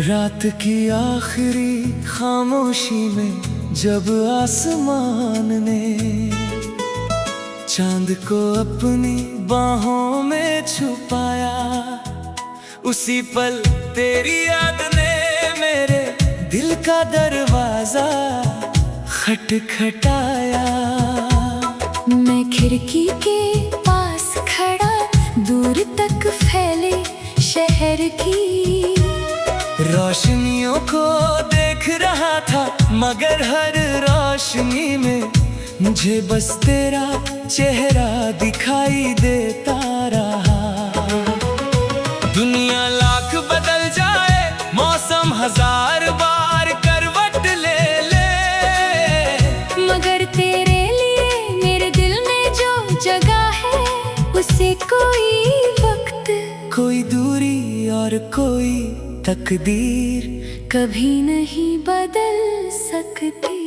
रात की आखिरी खामोशी में जब आसमान ने चांद को अपनी बाहों में छुपाया, उसी पल तेरी याद ने मेरे दिल का दरवाजा खटखटाया। मैं खिड़की के पास खड़ा दूर तक फैले शहर की रोशनियों को देख रहा था, मगर हर रोशनी में मुझे बस तेरा चेहरा दिखाई देता रहा। दुनिया लाख बदल जाए, मौसम हजार बार करवट ले ले, मगर तेरे लिए मेरे दिल में जो जगह है, उसे कोई वक्त, कोई दूरी और कोई तकदीर कभी नहीं बदल सकती।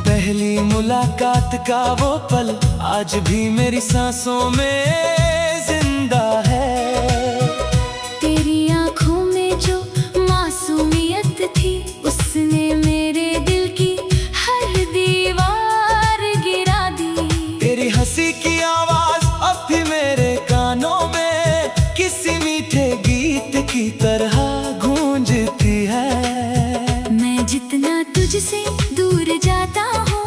पहली मुलाकात का वो पल आज भी मेरी सांसों में जिंदा है। तेरी आंखों में जो मासूमियत थी, उसने मेरे दिल की हर दीवार गिरा दी। तेरी हंसी की आवाज अब भी मेरे कानों में किसी मीठे गीत की तरह गूंजती है। मैं जितना तुझसे दूर जाता हूँ,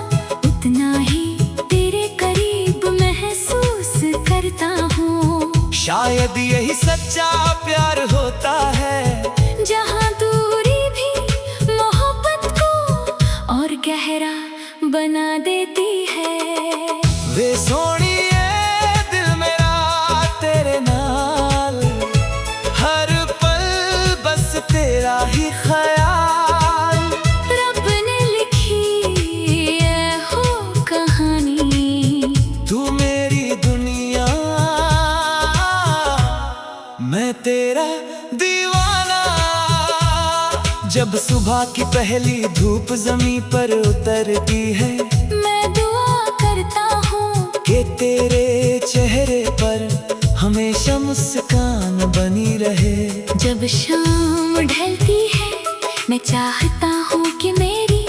उतना ही तेरे करीब महसूस करता हूँ। शायद यही सच्चा प्यार होता है, जहाँ दूरी भी मोहब्बत को और गहरा बना देती है। वे सोनिए दिल मेरा तेरे नाल, हर पल बस तेरा ही ख्याल। रब ने लिखी ये हो कहानी, तू मेरी दुनिया, मैं तेरा दीवाना। जब सुबह की पहली धूप जमीन पर उतरती है, मैं दुआ करता हूँ कि तेरे चेहरे पर हमेशा मुस्कान बनी रहे। जब शाम ढलती है, मैं चाहता हूँ कि मेरी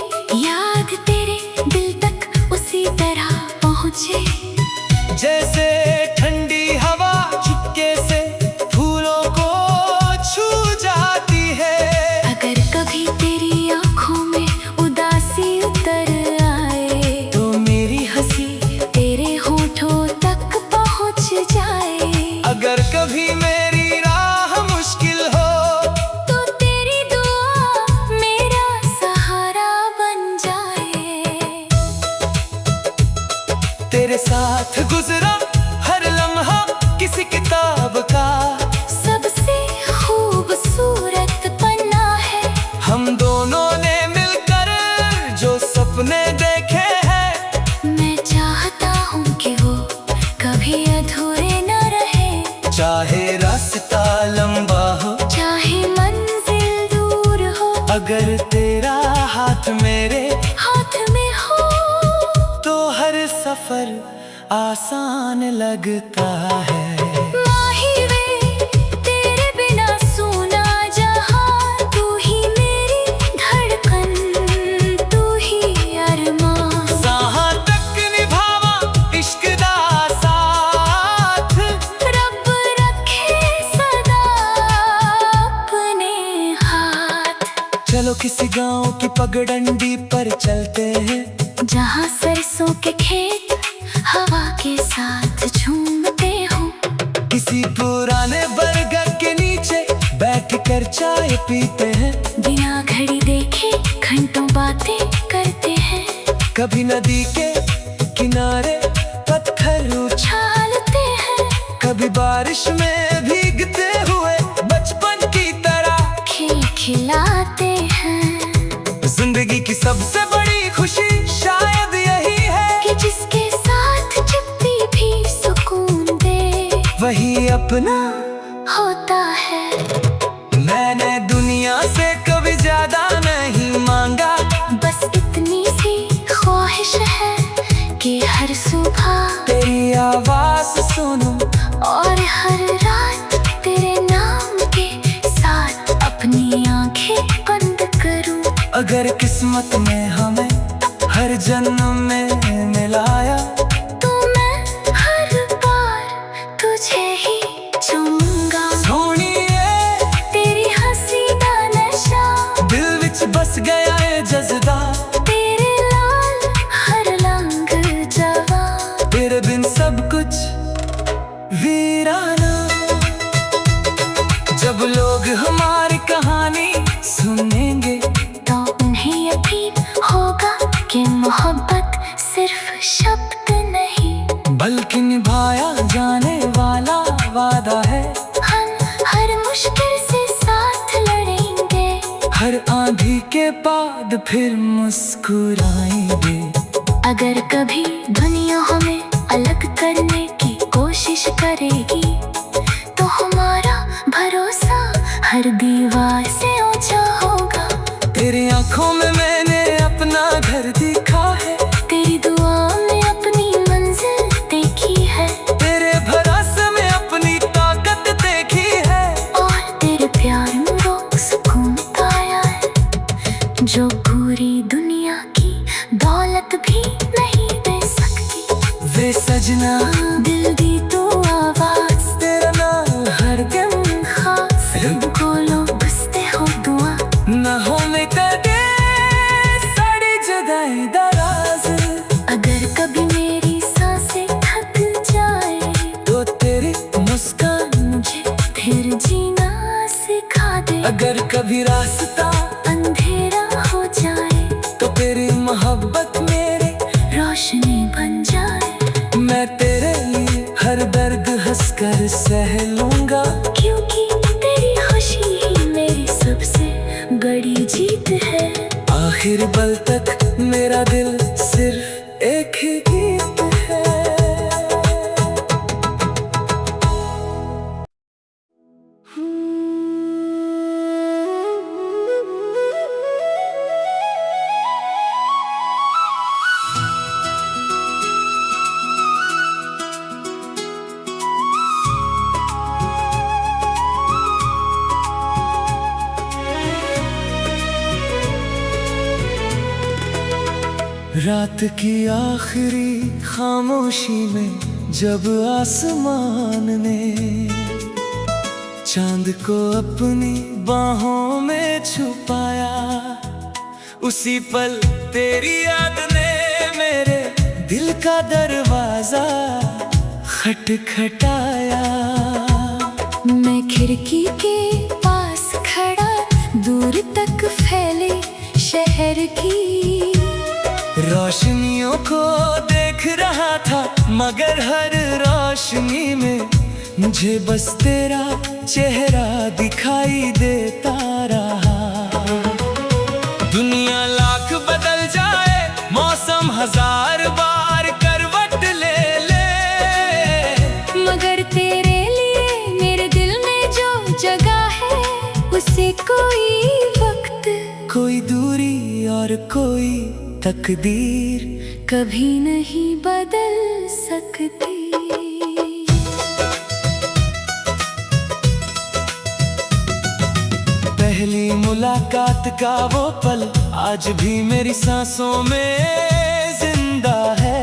याद तेरे दिल तक उसी तरह पहुँचे, जैसे ठंडी हवा चुपके से फूलों को छू जाती है। अगर कभी तेरी आँखों में उदासी उतर आए, तो मेरी हंसी तेरे होठों तक पहुँच जाए। अगर कभी मेरी राह मुश्किल हो, तो तेरी दुआ मेरा सहारा बन जाए। तेरे साथ गुजरा हर लम्हा किसी किताब का सबसे खूबसूरत पन्ना है। हम दोनों ने मिलकर जो सपने देखे हैं, मैं चाहता हूँ कि वो कभी अधूरे न रहे। चाहे रास्ता लंबा हो, चाहे मंजिल दूर हो, अगर तेरा हाथ मेरे हाथ में हो, तो हर सफर आसान लगता है। माही वे तेरे बिना सूना जहां, तू ही मेरी धड़कन, तू ही अरमान। जहाँ तक निभावा इश्क दा साथ, रब रखे सदा अपने हाथ। चलो किसी गांव की पगडंडी पर चलते हैं, जहाँ सरसों के खेत हवा के साथ झूमते हो। किसी पुराने बरगद के नीचे बैठ कर चाय पीते हैं, बिना घड़ी देखे घंटों बातें करते हैं। कभी नदी के किनारे पत्थर उछालते हैं, कभी बारिश में भीगते हुए बचपन की तरह खिलाते हैं। जिंदगी की सबसे बड़ी खुशी शायद यही है, कि जिसके साथ जब भी सुकून दे, वही अपना होता है। मैंने दुनिया से कभी ज्यादा नहीं मांगा, बस इतनी सी ख्वाहिश है कि हर सुबह तेरी आवाज सुनूं अगर किस्मत में हमें हर जन्म में मिलाया तो मैं हर बार तुझे ही चूमूंगा। सोनिए तेरी हंसी दा नशा दिल विच बस गया है जज़्बा, तेरे लाल हर रंग जवा। तेरे बिन सब कुछ वीराना। जब लोग हमारी कहानी सुनेंगे तो उन्हें यकीन होगा कि मोहब्बत सिर्फ शब्द नहीं बल्कि निभाया जाने वाला वादा है। हम हर मुश्किल से साथ लड़ेंगे, हर आंधी के बाद फिर मुस्कुराएंगे। अगर कभी दुनिया हमें अलग करने की कोशिश करेगी तो हमारा भरोसा हर दीवार से ऊंचा होगा। तेरी आंखों में मैंने अपना घर देखा है, तेरी दुआ में अपनी मंजिल देखी है, तेरे भरोसे में अपनी ताकत देखी है, और तेरे प्यार में वो सुकून पाया है जो पूरी दुनिया की दौलत भी नहीं दे सकती। वे सजना दिल दी तो आवाज तेरा नाम हर गम खास, को लो बसते हो दुआ न हो में कदे साड़ी जुदाई दराज। अगर कभी मेरी सांसें थक जाए तो तेरी मुस्कान मुझे फिर जीना सिखा दे। अगर कभी रास्ता अंधेरा हो जाए तो तेरी मोहब्बत मेरे रोशनी बन जाए। मैं तेरे लिए हर दर्द हंसकर सह लूंगा, क्योंकि तेरी खुशी ही मेरी सबसे बड़ी जीत है। आखिर पल तक मेरा दिल सिर्फ एक ही गीत है। रात की आखिरी खामोशी में जब आसमान ने चांद को अपनी बाहों में छुपाया, उसी पल तेरी याद ने मेरे दिल का दरवाजा खटखटाया। मैं खिड़की के पास खड़ा दूर तक फैले शहर की रोशनियों को देख रहा था, मगर हर रोशनी में मुझे बस तेरा चेहरा दिखाई देता रहा। दुनिया लाख बदल जाए, मौसम हजार बार करवट ले ले, मगर तेरे लिए मेरे दिल में जो जगह है उसे कोई वक्त, कोई दूरी और कोई तकदीर कभी नहीं बदल सकती। पहली मुलाकात का वो पल आज भी मेरी सांसों में जिंदा है।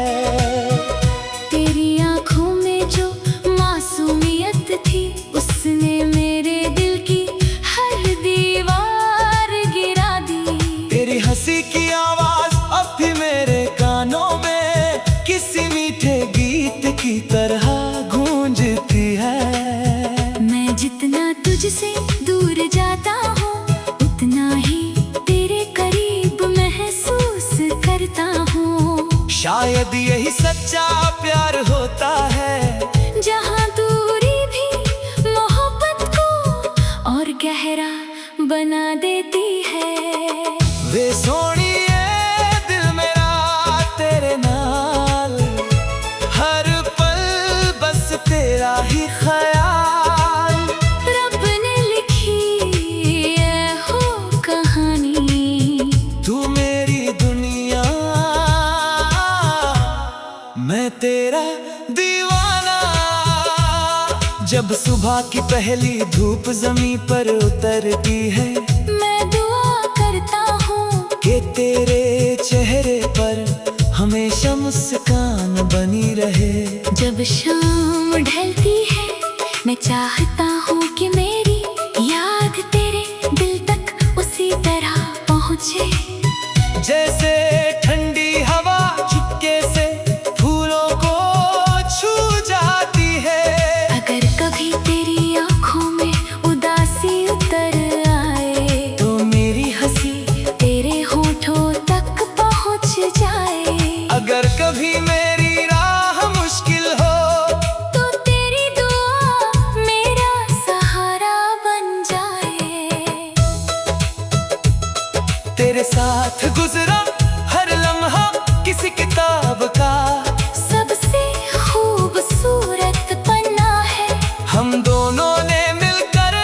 तेरी आंखों में जो मासूमियत थी उसने मेरे दिल की हर दीवार गिरा दी। तेरी हंसी की आवाज अब भी मेरे कानों में किसी मीठे गीत की तरह गूंजती है। मैं जितना तुझसे दूर जाता हूँ उतना ही तेरे करीब महसूस करता हूँ। शायद यही सच्चा प्यार होता है, जहाँ दूरी भी मोहब्बत को और गहरा बना देती है। वे सोनिए दिल मेरा तेरे नाल हर पल बस तेरा ही ख्याल। रब ने लिखी ये हो कहानी, तू मेरी दुनिया मैं तेरा दीवाना। जब सुबह की पहली धूप जमीन पर उतरती है, मैं दुआ करता हूँ हमेशा मुस्कान बनी रहे। जब शाम ढलती है मैं चाहता हूँ कि मेरी याद तेरे दिल तक उसी तरह पहुँचे, जैसे ठंडी हवा चुपके से फूलों को छू जाती है। अगर कभी तेरी आँखों में उदासी उतर आए तो मेरी हंसी तेरे होठों तक पहुँच जाए। अगर कभी मेरी राह मुश्किल हो तो तेरी दुआ मेरा सहारा बन जाए। तेरे साथ गुजरा हर लम्हा किसी किताब का सबसे खूबसूरत पन्ना है। हम दोनों ने मिलकर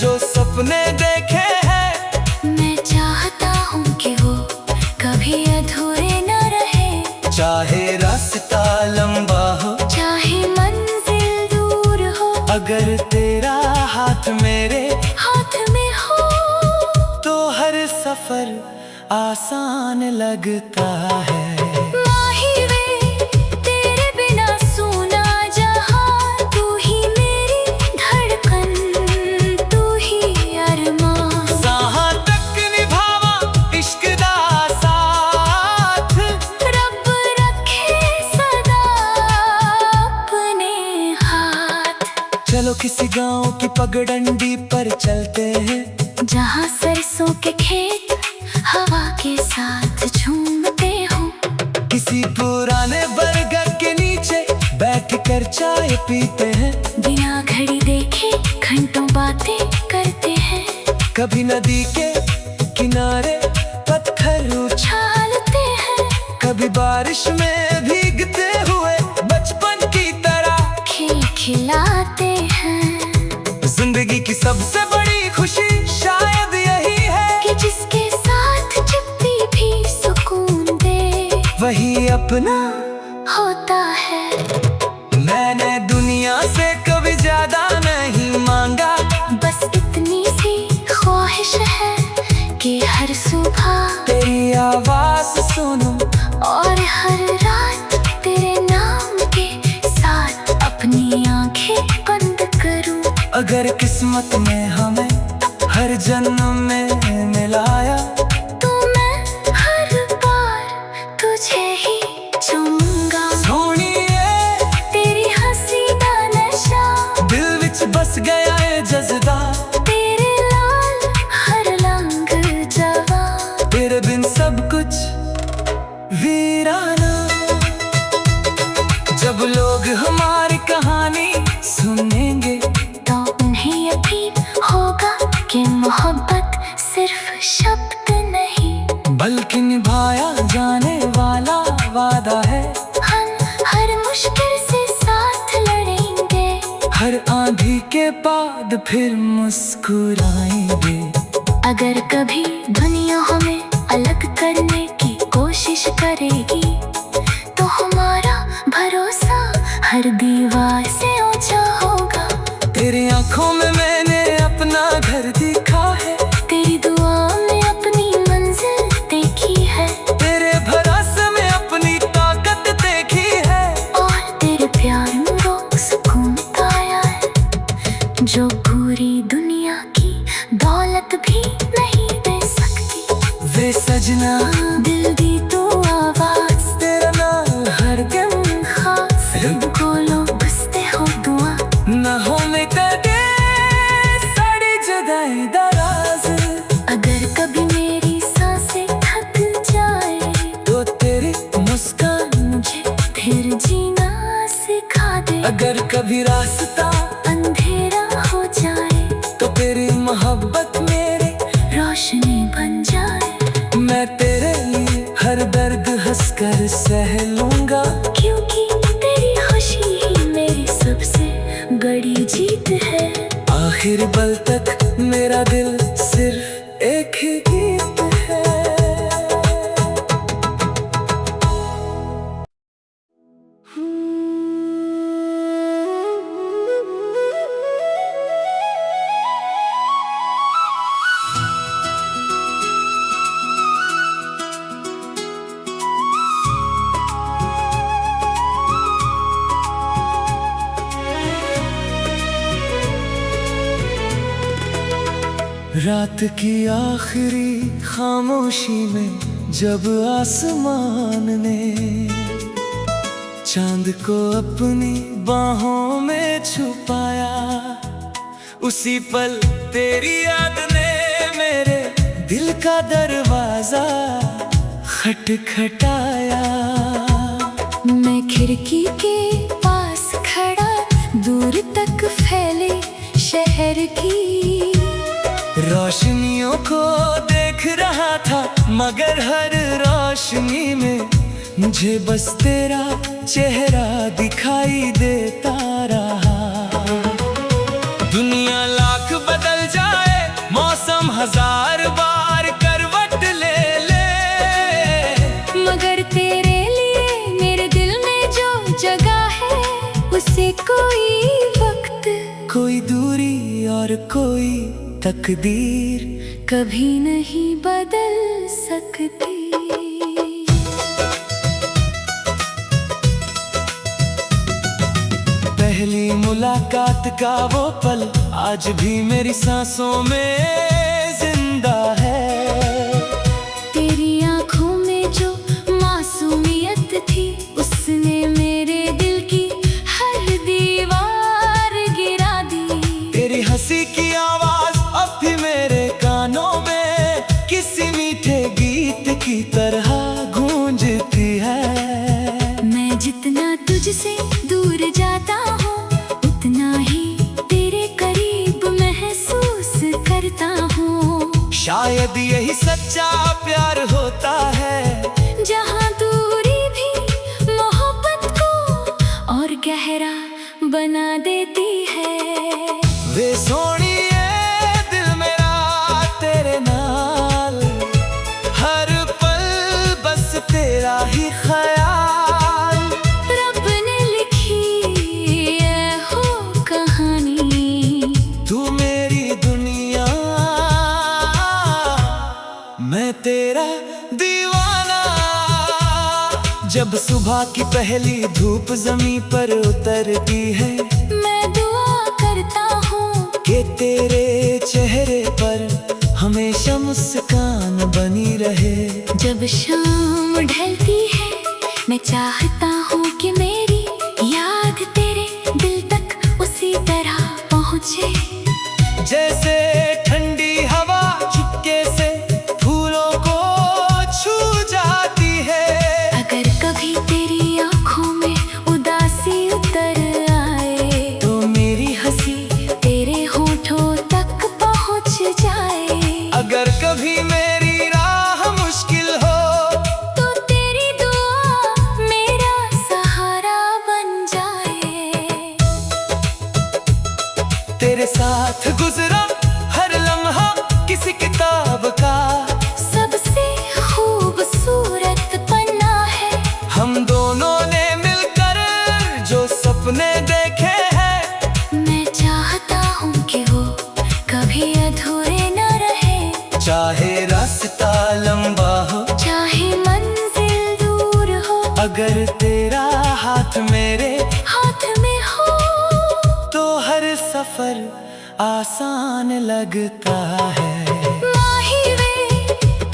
जो सपने देखे हैं। मैं चाहता हूँ कि वो कभी अधूरे न रहे, चाहे रास्ता लंबा हो चाहे मंजिल दूर हो। अगर तेरा हाथ मेरे हाथ में हो तो हर सफर आसान लगता है। माही वे तेरे बिना सूना जहां, तू ही मेरी धड़कन, तू ही अरमान। जहाँ तक निभावा इश्क दा साथ, रब रखे सदा अपने हाथ। चलो किसी गांव की पगडंडी पर चलते हैं, जहाँ सरसों के खेत हवा के साथ झूमते हो। किसी पुराने बरगद के नीचे बैठ कर चाय पीते हैं। बिना घड़ी देखे घंटों बातें करते हैं। कभी नदी के किनारे पत्थर उछालते हैं, कभी बारिश में भीगते हुए बचपन की तरह खिलाते हैं। जिंदगी की सबसे बड़ी खुशी शायद यही है कि जिसके साथ जब भी सुकून दे वही अपना होता है। मैंने दुनिया से कभी ज्यादा नहीं मांगा, बस इतनी सी ख्वाहिश है कि हर सुबह तेरी आवाज सुनूं और हर रात तेरे नाम के साथ अपनी आंखें बंद करूं। अगर किस्मत में हमें हर जन्म में मिलाया तो मैं हर बार तुझे ही चूमूंगा। सोनिए तेरी हंसी दा नशा दिल विच बस गया है जज़्बा, तेरे लाल हर रंग जवा। तेरे बिन सब कुछ वीराना। जब लोग हमारी कहानी सुनेंगे तो उन्हें यकीन होगा कि मोहब्बत सिर्फ शब्द नहीं, बल्कि निभाया जाने वाला वादा है। हम हर मुश्किल से साथ लड़ेंगे, हर आंधी के बाद फिर मुस्कुराएंगे। अगर कभी दुनिया हमें अलग करने की कोशिश करेगी तो हमारा भरोसा हर दीवार से ऊंचा होगा। तेरी आंखों में मैंने अपना घर देखा है, तेरी दुआ में अपनी मंजिल देखी है, तेरे भरोसे में अपनी ताकत देखी है, और तेरे प्यार में वो सुकून पाया है जो पूरी दुनिया की दौलत भी नहीं दे सकती। वे सजना दिल दी तू आवाज, तेरा नाम हर गम खास बोलो बसते हो दुआ। न हो में कदे साड़ी जुदाई दराज। अगर कभी मेरी सांसें थक जाए तो तेरी मुस्कान मुझे फिर जीना सिखा दे। अगर कभी रास्ता अंधेरा हो जाए तो तेरी मोहब्बत मेरे रोशनी बन जाए। मैं तेरे लिए हर दर्द हंसकर सह लूंगा, क्योंकि तेरी खुशी ही मेरी सबसे बड़ी जीत है। आखिर पल तक मेरा दिल सिर्फ एक ही गीत है। रात की आखिरी खामोशी में जब आसमान ने चांद को अपनी बाहों में छुपाया, उसी पल तेरी याद ने मेरे दिल का दरवाजा खटखटाया। मैं खिड़की के पास खड़ा, दूर तक फैले शहर की रोशनियों को देख रहा था, मगर हर रोशनी में मुझे बस तेरा चेहरा दिखाई देता रहा। दुनिया लाख बदल जाए, मौसम हजार बार करवट ले ले, मगर तेरे लिए मेरे दिल में जो जगह है, उसे कोई वक्त, कोई दूरी और कोई तकदीर कभी नहीं बदल सकती। पहली मुलाकात का वो पल आज भी मेरी सांसों में जिंदा है। तेरी आंखों में जो मासूमियत थी, उसने मेरे दिल की हर दीवार गिरा दी। तेरी हंसी की आवाज अब भी मेरे कानों में किसी मीठे गीत की तरह गूंजती है। मैं जितना तुझसे दूर जाता हूँ, उतना ही तेरे करीब महसूस करता हूँ। शायद यही सच्चा प्यार होता है, जहाँ दूरी भी मोहब्बत को और गहरा बना देती है। वे सोनिए दिल मेरा तेरे नाल, हर पल बस तेरा ही ख्याल। रब ने लिखी है हो कहानी, तू मेरी दुनिया, मैं तेरा दीवाना। जब सुबह की पहली धूप जमीन पर उतरती है, मैं दुआ करता हूँ कि तेरे चेहरे पर हमेशा मुस्कान बनी रहे। जब शाम ढलती है, मैं चाहता हूँ कि मेरी याद तेरे दिल तक उसी तरह पहुँचे, जैसे ठंडी हवा चुपके से फूलों को छू जाती है। अगर कभी तेरी आंखों में उदासी उतर आए, तो मेरी हंसी तेरे होठों तक पहुँच जाए। अगर कभी मेरी राह मुश्किल हो, तो तेरी दुआ मेरा सहारा बन जाए। तेरे साथ गुजरा हर लम्हा किसी किताब का सबसे खूबसूरत पन्ना है। हम दोनों ने मिलकर जो सपने देखे हैं, मैं चाहता हूँ कि वो कभी अधूरे न रहे। चाहे रास्ता लंबा हो, चाहे मंजिल दूर हो, अगर तेरा हाथ मेरे हाथ में हो, तो हर सफर आसान लगता है। माही वे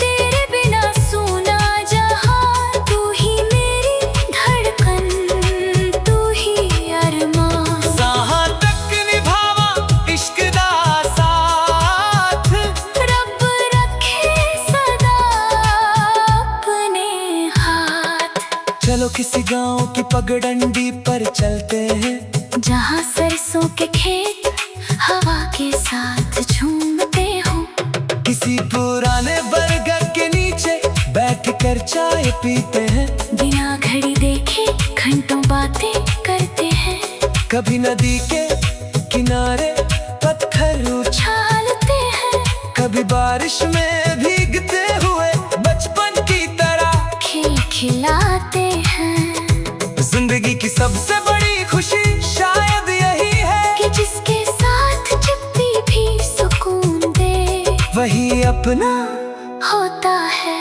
तेरे बिना सूना जहां, तू ही मेरी धड़कन, तू ही अरमान। जहाँ तक निभावा इश्क दा साथ, रब रखे सदा अपने हाथ। चलो किसी गांव की पगडंडी पर चलते हैं, जहाँ सरसों के खेत हवा के साथ झूमते हो, किसी पुराने बरगद के नीचे बैठकर चाय पीते हैं, बिना घड़ी देखे घंटों बातें करते हैं। कभी नदी के किनारे पत्थर उछालते हैं, कभी बारिश में भीगते हुए बचपन की तरह खिलाते हैं। जिंदगी की सबसे बड़ी खुशी शायद यही है कि जिसके साथ जब भी सुकून दे, वही अपना होता है।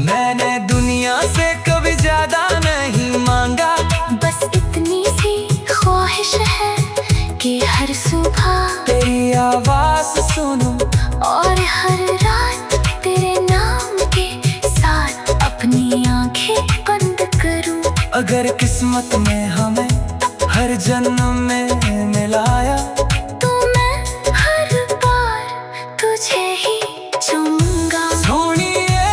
मैंने दुनिया से कभी ज्यादा नहीं मांगा, बस इतनी सी ख्वाहिश है कि हर सुबह तेरी आवाज सुनूं और किस्मत में हमें हर जन्म में मिलाया। तो मैं हर बार तुझे ही चूमूंगा। सोनिए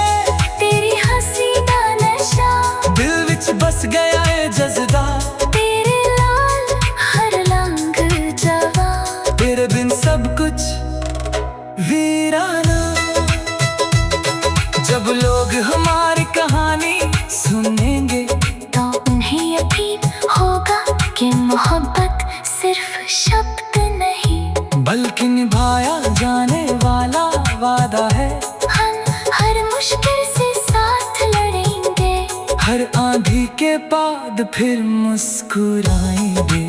तेरी हंसी दा नशा दिल विच बस गया है जज़्बा। तेरे लाल हर रंग जवा। तेरे बिन सब कुछ वीराना। जब लोग हमारी कहानी सुनेंगे तो उन्हें यकीन होगा कि मोहब्बत सिर्फ शब्द नहीं बल्कि निभाया जाने वाला वादा है। हम हर मुश्किल से साथ लड़ेंगे। हर आंधी के बाद फिर मुस्कुराएंगे।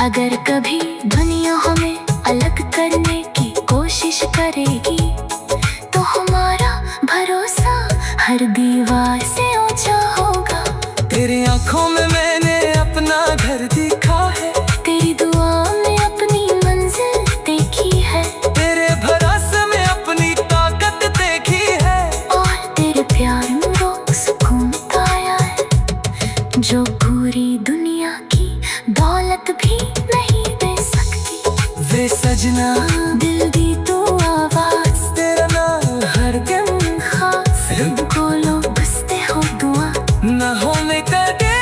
अगर कभी दुनिया हमें अलग करने की कोशिश करेगी तो हमारा भरोसा हर दीवार से ऊंचा होगा। तेरी आंखों में मैंने अपना घर देखा है। तेरी दुआ में अपनी मंजिल देखी है। तेरे भरोसे में अपनी ताकत देखी है। और तेरे प्यार में वो सुकून पाया है जो पूरी दुनिया की दौलत भी नहीं दे सकती। वे सजना दिल दी तू आवाज तेरा नाम हर दम खास बोलो बसते हो दुआ। न होने कदे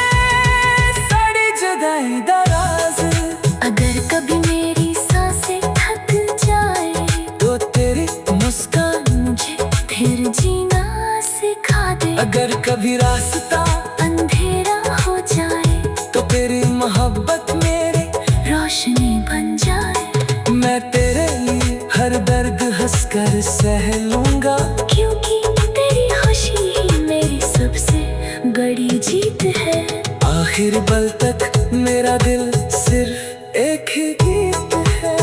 साड़ी जुदाई दराज। अगर कभी मेरी सांसें थक जाए तो तेरी मुस्कान मुझे फिर जीना सिखा दे। अगर कभी रास्ता अंधेरा हो जाए तो तेरी मोहब्बत मेरे रोशनी बन जाए। मैं तेरे लिए हर दर्द हंसकर सह लूंगा। क्योंकि तेरी खुशी ही मेरी सबसे बड़ी जीत है। आखिर पल तक मेरा दिल सिर्फ एक ही गीत है।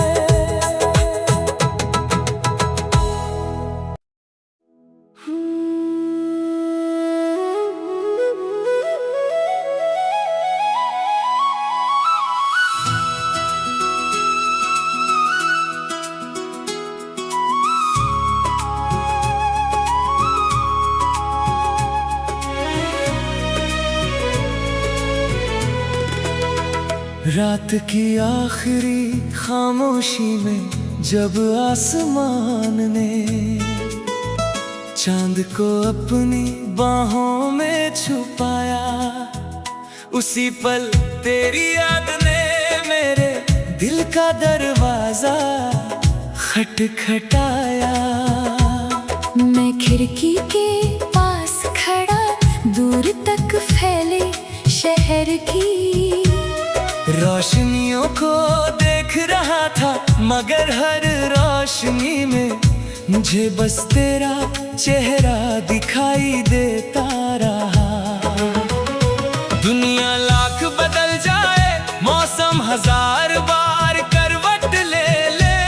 रात की आखिरी खामोशी में जब आसमान ने चांद को अपनी बाहों में छुपाया, उसी पल तेरी याद ने मेरे दिल का दरवाजा खटखटाया। मैं खिड़की के पास खड़ा दूर तक फैले शहर की रोशनियों को देख रहा था, मगर हर रोशनी में मुझे बस तेरा चेहरा दिखाई देता रहा। दुनिया लाख बदल जाए, मौसम हजार बार करवट ले ले,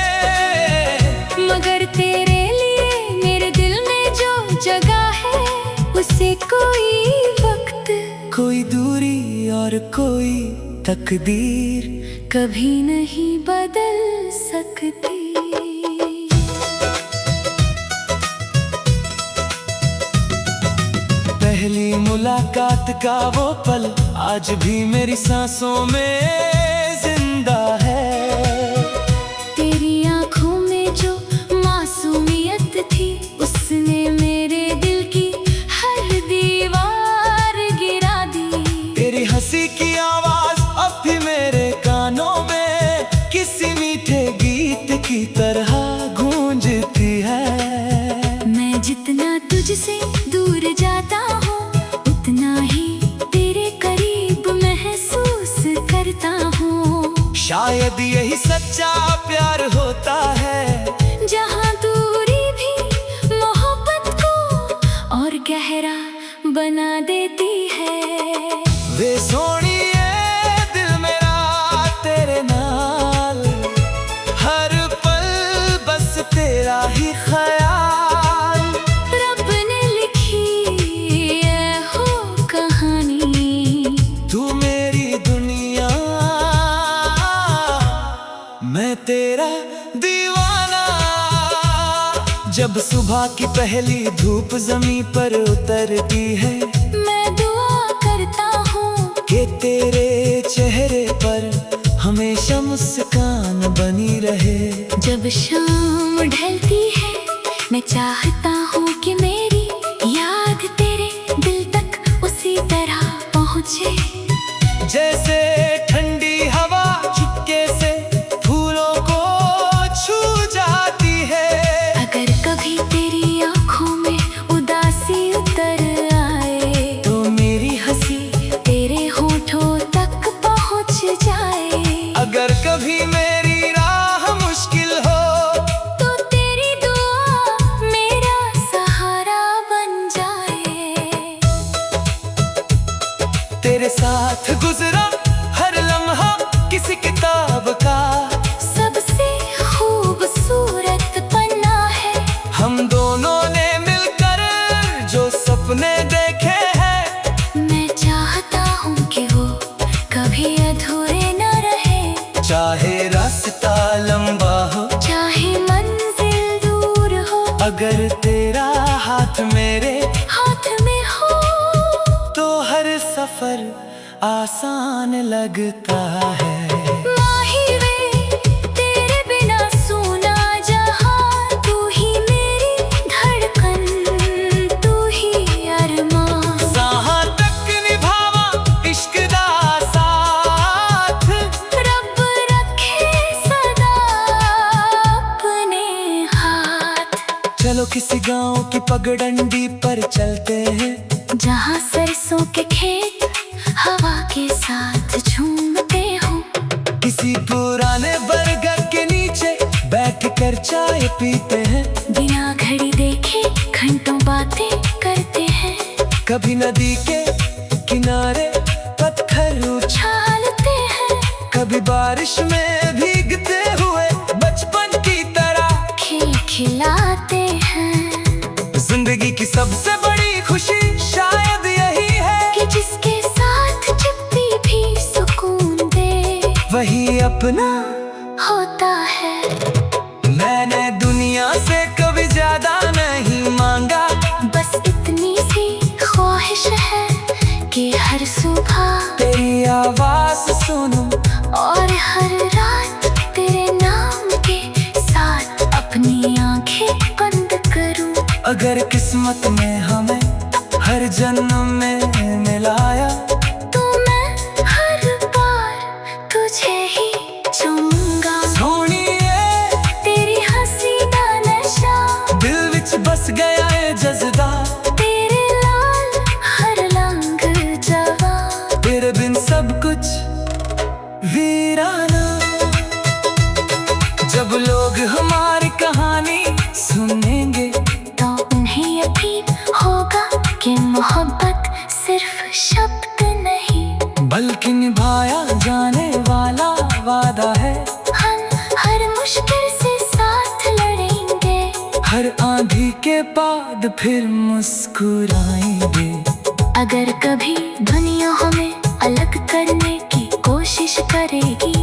मगर तेरे लिए मेरे दिल में जो जगह है उसे कोई वक्त, कोई दूरी और कोई तकदीर कभी नहीं बदल सकती। पहली मुलाकात का वो पल आज भी मेरी सांसों में जिंदा है। तेरी आंखों में जो मासूमियत थी उसने मेरे दिल की हर दीवार गिरा दी। तेरी हंसी की आवाज अब भी मेरे कानों में किसी मीठे गीत की तरह गूंजती है। मैं जितना तुझसे दूर जाता हूँ उतना ही तेरे करीब महसूस करता हूँ। शायद यही सच्चा प्यार होता है, जहाँ दूरी भी मोहब्बत को और गहरा बना देती है। वे सोनिए दिल मेरा तेरे नाल, हर पल बस तेरा ही ख्याल। रब ने लिखी है हो कहानी, तू मेरी दुनिया मैं तेरा दीवाना। जब सुबह की पहली धूप जमीन पर उतरती है, मैं दुआ करता हूँ कि तेरे चेहरे पर हमेशा मुस्कान बनी रहे। जब शाम ढलती है मैं चाहता हूँ कि मेरी याद तेरे दिल तक उसी तरह पहुँचे, जैसे ठंडी हवा चुपके से फूलों को छू जाती है। अगर कभी तेरी आँखों में उदासी उतर आए तो मेरी हंसी तेरे होठों तक पहुँच जाए। अगर कभी मेरी राह मुश्किल हो तो तेरी दुआ मेरा सहारा बन जाए। तेरे साथ गुजरा हर लम्हा किसी किताब का सबसे खूबसूरत पन्ना है। हम दोनों ने मिलकर जो सपने देखे हैं, मैं चाहता हूँ कि वो कभी अधूरे न रहे। चाहे रास्ता लंबा हो चाहे मंजिल दूर हो, अगर तेरा हाथ मेरे हाथ में हो तो हर सफर आसान लगता है। माही वे तेरे बिना सूना जहां, तू ही मेरी धड़कन, तू ही अरमान। जहाँ तक निभावा इश्क दा साथ, रब रखे सदा अपने हाथ। चलो किसी गांव की पगडंडी पर चलते हैं, जहाँ सरसों के खेत हवा के साथ झूमते हो। किसी पुराने बरगद के नीचे बैठकर चाय पीते हैं, बिना घड़ी देखे घंटों बातें करते हैं। कभी नदी के किनारे पत्थर उछालते हैं, कभी बारिश में भीगते हुए बचपन की तरह खेल खिलाते हैं। जिंदगी की सबसे बड़ी खुशी शायद यही है कि जिसके साथ जब भी सुकून दे वही अपना होता है। मैंने दुनिया से कभी ज्यादा नहीं मांगा, बस इतनी सी ख्वाहिश है कि हर सुबह तेरी आवाज सुनूं और हर रात तेरे नाम के साथ अपनी आंखें बंद करूं। अगर किस्मत में हमें हर जन्म में मिलाया, तो मैं हर बार तुझे ही चूमूंगा। सोनिए तेरी हंसी दा नशा दिल विच बस गया है जज़्बा, तेरे लाल हर रंग जवा। तेरे बिन सब कुछ वीराना। जब लोग हमारी कहानी सुनेंगे तो उन्हें यकीन होगा कि मोहब्बत सिर्फ शब्द नहीं, बल्कि निभाया जाने वाला वादा है। हम हर मुश्किल से साथ लड़ेंगे, हर आंधी के बाद फिर मुस्कुराएंगे। अगर कभी दुनिया हमें अलग करने की कोशिश करेगी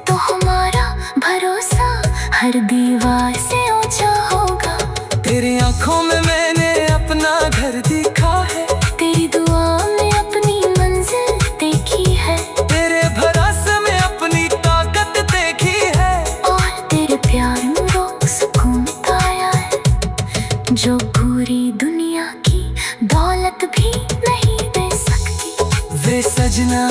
तो हमारा भरोसा हर दीवार से ऊंचा होगा। तेरी आंखों में मैंने अपना घर देखा है, तेरी दुआ में अपनी मंजिल देखी है, तेरे भरोसे में अपनी ताकत देखी है, और तेरे प्यार में वो सुकून पाया है जो पूरी दुनिया की दौलत भी नहीं दे सकती। वे सजना